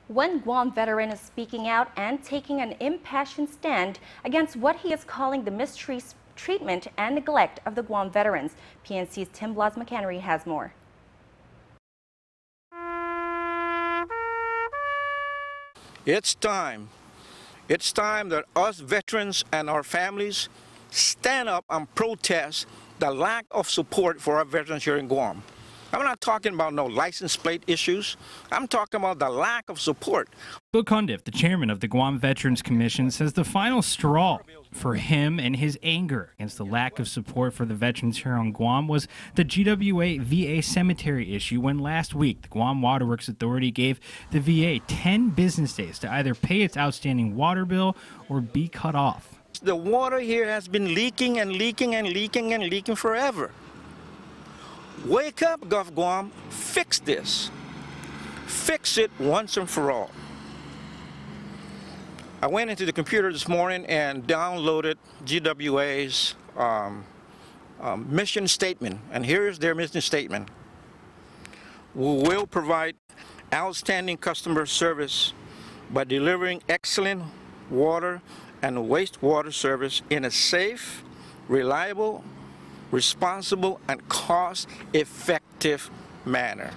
One Guam veteran is speaking out and taking an impassioned stand against what he is calling the mistreatment and neglect of the Guam veterans. PNC's Tim Blas-McHenry has more. It's time. It's time that us veterans and our families stand up and protest the lack of support for our veterans here in Guam. I'm not talking about no license plate issues. I'm talking about the lack of support. Bill Cundiff, the chairman of the Guam Veterans Commission, says the final straw for him and his anger against the lack of support for the veterans here on Guam was the GWA VA cemetery issue when last week the Guam Waterworks Authority gave the VA 10 business days to either pay its outstanding water bill or be cut off. The water here has been leaking and leaking and leaking and leaking forever. Wake up, Gov Guam, fix this. Fix it once and for all. I went into the computer this morning and downloaded GWA's mission statement, and here is their mission statement. We will provide outstanding customer service by delivering excellent water and wastewater service in a safe, reliable, responsible, and cost-effective manner.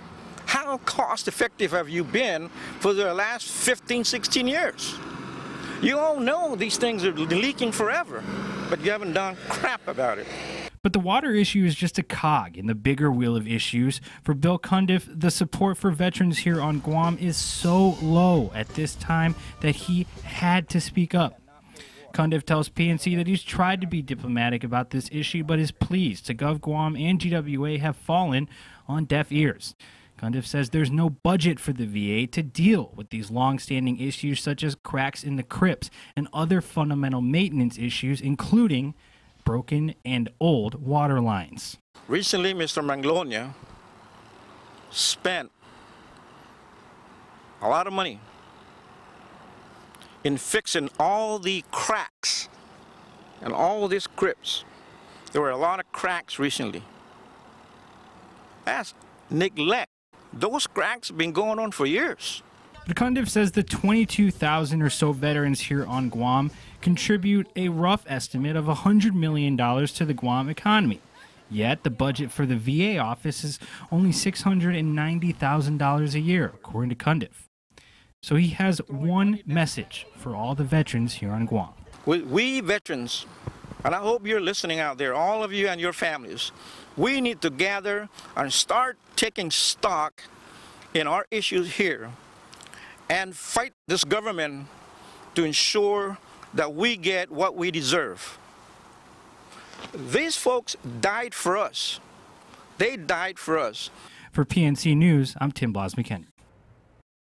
How cost-effective have you been for the last 15, 16 years? You all know these things are leaking forever, but you haven't done crap about it. But the water issue is just a cog in the bigger wheel of issues. For Bill Cundiff, the support for veterans here on Guam is so low at this time that he had to speak up. Cundiff tells PNC that he's tried to be diplomatic about this issue, but his pleas to Gov Guam and GWA have fallen on deaf ears. Cundiff says there's no budget for the VA to deal with these long-standing issues such as cracks in the crypts and other fundamental maintenance issues, including broken and old water lines. Recently, Mr. Manglonia spent a lot of money in fixing all the cracks and all these crypts. There were a lot of cracks recently. That's neglect. Those cracks have been going on for years. But Cundiff says the 22,000 or so veterans here on Guam contribute a rough estimate of $100 million to the Guam economy. Yet the budget for the VA office is only $690,000 a year, according to Cundiff. So he has one message for all the veterans here on Guam. We veterans, and I hope you're listening out there, all of you and your families, we need to gather and start taking stock in our issues here and fight this government to ensure that we get what we deserve. These folks died for us. They died for us. For PNC News, I'm Tim Blas-McHenry.